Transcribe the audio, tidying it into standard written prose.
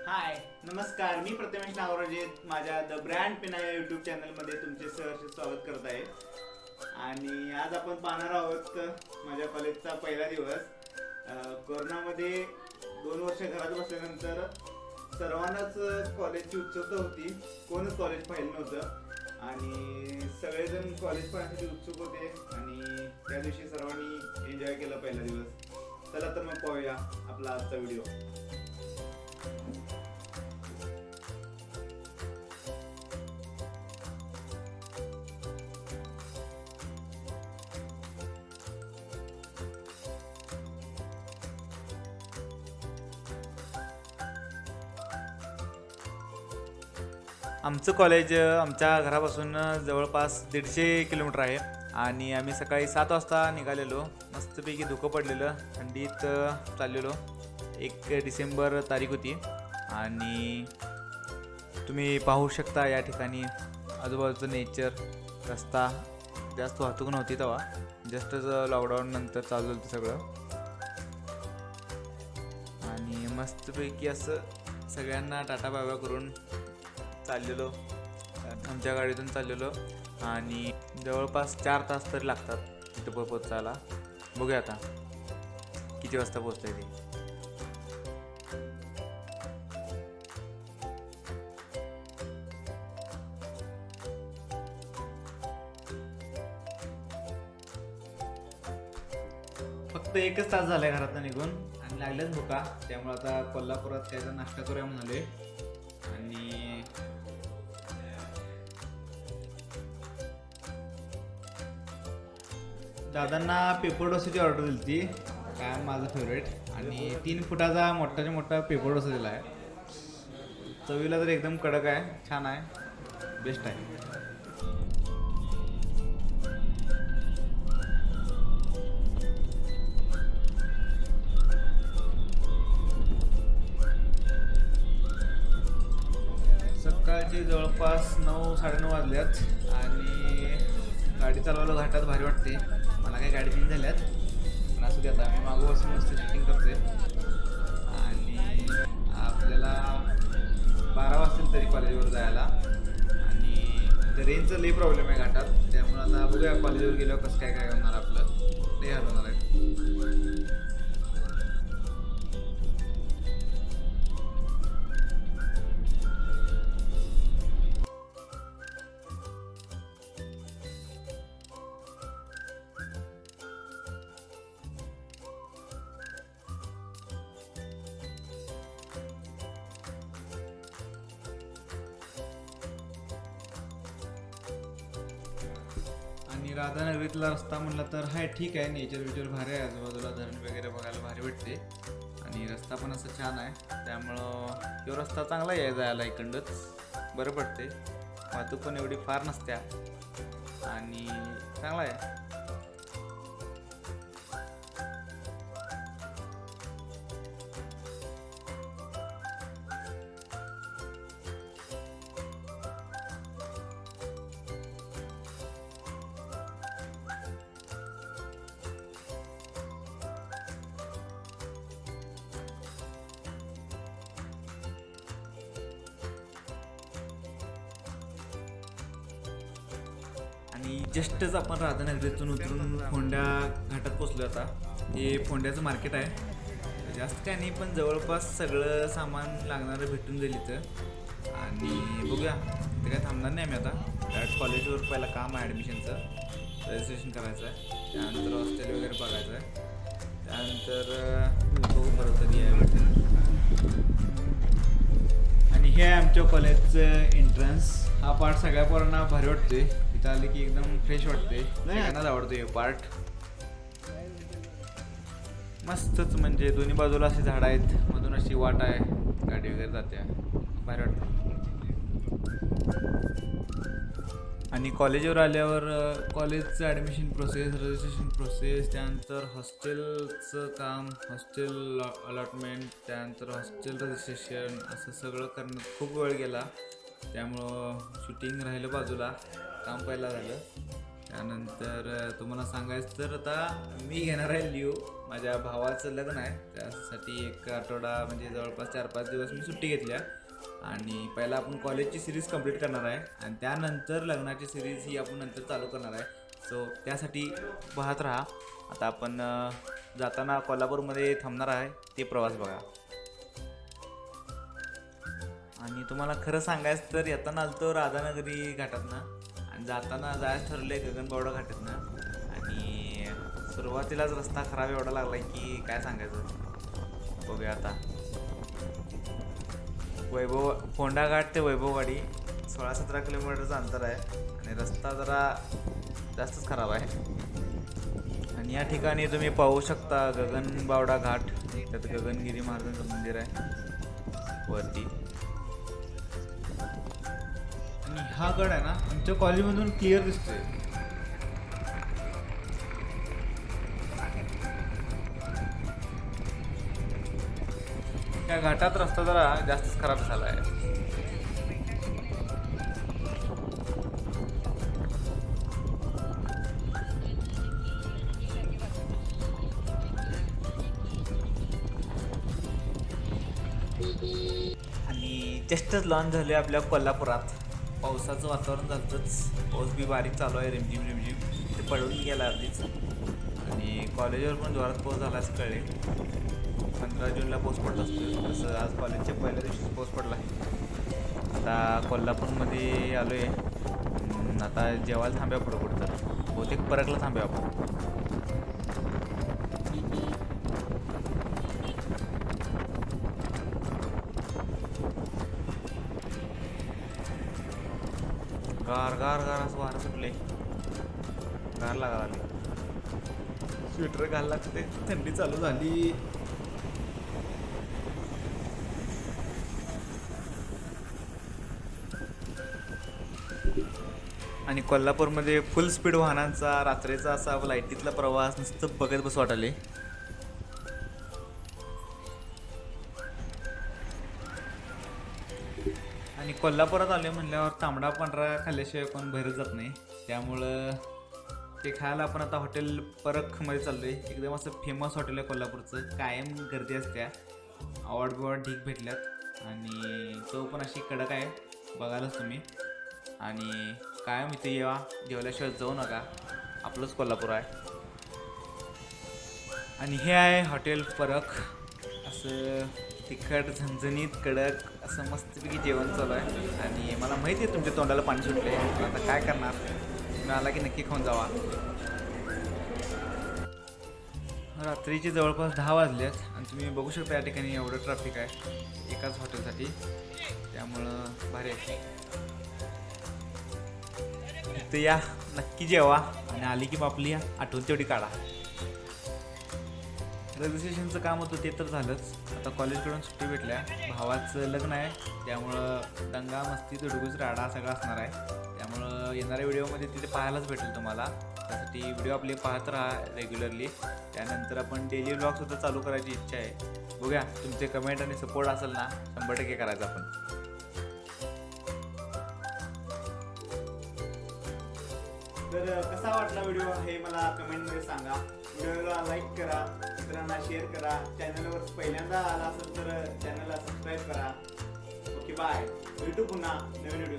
हाय नमस्कार, मी प्रथमेश नागराजे माझ्या the brand पिना या यूट्यूब चॅनलमध्ये तुमचे सहर्ष स्वागत करत आहे. आणि आज आपण पाहणार आहोत माझ्या कॉलेजचा पहिला दिवस. कोरोनामध्ये 2 वर्ष घरात बसल्यानंतर सर्वांनाच कॉलेजची उत्सुकता होती. कोणच कॉलेज पाहिलं नव्हतं आणि सगळेजण कॉलेज पाहण्यासाठी उत्सुक होते आणि त्या दिवशी सर्वांनी एन्जॉय केला पहिला दिवस. चला तर मग पाहूया आपला आजचा व्हिडिओ. आमचं कॉलेज आमच्या घरापासून जवळपास 150 किलोमीटर आहे आणि आम्ही सकाळी 7 वाजता निघालेलो. मस्तपैकी धुकं पडलेलं, थंडीत चाललेलो. 1 डिसेंबर तारीख होती आणि तुम्ही पाहू शकता या ठिकाणी आजूबाजूचं नेचर. रस्ता जास्त वाहतूक नव्हती तेव्हा, जस्टच लॉकडाऊन नंतर चालू झालं सगळं. आणि मस्तपैकी असं सगळ्यांना टाटा बाय बाय करून चाललेलो, आमच्या गाडीतून चाललेलो आणि जवळपास 4 तास तरी लागतात तिथं पोहोचायला. बघूया आता किती वाजता पोहोचतंय ते. फक्त 1च तास झालाय घरातून निघून आणि लागलेच भुका. त्यामुळे आता कोल्हापुरात काहीतरी नाश्ता करूया म्हणाले. आणि दादांना पेपर डोसाची ऑर्डर दिली ती, काय माझं फेवरेट. आणि 3 फुटाचा मोठाच्या मोठा पेपर डोसा दिला आहे. चवीला तर एकदम कडक आहे, छान आहे, बेस्ट आहे. सकाळचे जवळपास 9-9:30 वाजल्यात आणि गाडी चालवायला घाटात भारी वाटते. मला काही गाडी चेंज झाल्यात पण असू दे, आता मी मागं बसून मस्त शूटिंग करते. आणि आपल्याला 12 वाजतील तरी कॉलेजवर जायला. आणि रेंजचा लई प्रॉब्लेम आहे घाटात, त्यामुळे आता बघूया कॉलेजवर गेल्यावर कसं काय काय होणार, आपलं लई हाल होणार आहे. आणि राधानगरीतला रस्ता म्हणला तर हाय ठीक आहे, नेचर वेचर भारी आहे, आजूबाजूला धरण वगैरे बघायला भारी वाटते आणि रस्ता पण असं छान आहे. त्यामुळं तो रस्ता चांगला आहे जायला, इकडंच बरं पडते. वाहतूक पण एवढी फार नसत्या आणि चांगला आहे. आणि जस्टच आपण राधानगरीतून उतरून फोंड्या घाटात पोचलो. आता हे फोंड्याचं मार्केट आहे, जास्त काय नाही पण जवळपास सगळं सामान लागणारं भेटून जाईल इथं. आणि बघूया, ते काय थांबणार नाही आम्ही. आता डायरेक्ट कॉलेजवर पहिला काम आहे, ॲडमिशनचं रजिस्ट्रेशन करायचं आहे, त्यानंतर हॉस्टेल वगैरे बघायचं आहे, त्यानंतर बघू परत कधी आहे. आणि हे आहे आमच्या कॉलेजचं एंट्रन्स. हा पार्ट सगळ्या पोरांना भारी वाटतोय, इथं आले की एकदम फ्रेश वाटते, सगळ्यांनाच आवडतो हे पार्ट. मस्तच, म्हणजे दोन्ही बाजूला अशी झाडं आहेत, मधून अशी वाट आहे, गाडी वगैरे जाते, भारी वाटतं. आणि कॉलेजवर आल्यावर कॉलेजचं ॲडमिशन प्रोसेस, रजिस्ट्रेशन प्रोसेस, त्यानंतर हॉस्टेलचं काम, हॉस्टेल अलॉटमेंट, त्यानंतर हॉस्टेल रजिस्ट्रेशन, असं सगळं करण्यात खूप वेळ गेला. त्यामुळं शूटिंग राहिलं बाजूला, काम पहिला झालं. त्यानंतर तुम्हाला सांगायचं तर आता मी घेणार आहे लिओ. माझ्या भावाचं लग्न आहे, त्यासाठी एक आठवडा म्हणजे जवळपास 4-5 दिवस मी सुट्टी घेतल्या. आणि पहिला आपण कॉलेजची सिरीज कंप्लीट करणार आहे आणि त्यानंतर लग्नाची सिरीज ही आपण नंतर चालू करणार आहे. सो त्यासाठी पाहत राहा. आता आपण जाताना कोल्हापूरमध्ये थांबणार आहे, ते प्रवास बघा. आणि तुम्हाला खरं सांगायचं तर येताना आलतो राधानगरी घाटातनं आणि जाताना जायचं ठरलं गगनबावडा घाटातनं. आणि सुरुवातीलाच रस्ता खराब एवढा लागला की काय सांगायचं. बघूया आता. वैभव फोंडा घाट ते वैभववाडी 16-17 किलोमीटरचं अंतर आहे आणि रस्ता जरा जास्तच खराब आहे. आणि या ठिकाणी तुम्ही पाहू शकता गगनबावडा घाट, त्यात गगनगिरी महाराजांचं मंदिर आहे वरती. आणि हा गड आहे ना आमच्या कॉलेजमधून क्लिअर दिसतोय. या घाटात रस्ता जरा जास्तच खराब झाला आहे. आणि जस्टच लॉन्च झाले आपल्या कोल्हापुरात. पावसाचं वातावरण झालंच, पाऊस बी बारीक चालू आहे, रिमझिम ते पडून गेला आधीच. आणि कॉलेजवर पण जोरात पाऊस झाला असं कळले. 15 जूनला पाऊस पडला असतो, तसं आज कॉलेजच्या पहिल्या दिवशी पाऊस पडला आहे. आता कोल्हापूरमध्ये आलो आहे. आता जेवायला थांब्या पुढं तर बहुतेक परकला थांब्या आपण. गार गार गार असं वारं सुटले, गार लागायला लागले. स्वेटर घालायला लागते, थंडी चालू झाली. आणि कोल्हापूरमध्ये फुल स्पीड वाहनांचा रात्रीचा असा लाईटीतला प्रवास नुसतं बघत बस वाटाले. आणि कोल्हापुरात आले म्हणल्यावर तांबडा पांढरा खाल्ल्याशिवाय कोण बाहेरच जात नाही. त्यामुळं ते खायला आपण आता हॉटेल परकमध्ये चाललो आहे. एकदम असं फेमस हॉटेल आहे कोल्हापूरचं, कायम गर्दी असते. आवड ढीक भेटल्यात आणि चव पण अशी कडक आहे, बघायलाच तुम्ही. आणि कायम इथे येवा, जेवल्याशिवाय जाऊ नका, आपलंच कोल्हापूर आहे. आणि हे आहे हॉटेल परक. असं तिखट झणझणीत कडक असं मस्तपैकी जेवण चालू आहे. आणि मला माहिती आहे तुमच्या तोंडाला पाणी सुटले, आता काय करणार, तुम्ही आला की नक्की खाऊन जावा. रात्रीचे जवळपास 10 वाजलेत आणि तुम्ही बघू शकता या ठिकाणी एवढं ट्रॅफिक आहे एकाच हॉटेलसाठी, त्यामुळं भारी आहे. इथं या, नक्की जेवा आणि आली की आपली आठवण तेवढी काढा. रजिस्ट्रेशनचं काम होतं ते तर झालंच. आता कॉलेजकडून सुट्टी भेटल्या, भावाचं लग्न आहे, त्यामुळं दंगा मस्ती तुडगुज राडा सगळं असणार आहे. त्यामुळं येणाऱ्या व्हिडिओमध्ये तिथे पाहायलाच भेटेल तुम्हाला. त्यासाठी व्हिडिओ आपले पाहत राहा रेग्युलरली. त्यानंतर आपण डेली व्लॉगसुद्धा चालू करायची इच्छा आहे. बघूया तुमचे कमेंट आणि सपोर्ट असेल ना 100% करायचं आपण. तर कसा वाटला व्हिडिओ हे मला कमेंटमध्ये सांगा. व्हिडिओला लाईक करा, मित्रांना शेअर करा. चॅनलवर पहिल्यांदा आला असेल तर चॅनलला सबस्क्राईब करा. ओके बाय, भेटू पुन्हा नवीन व्हिडिओ.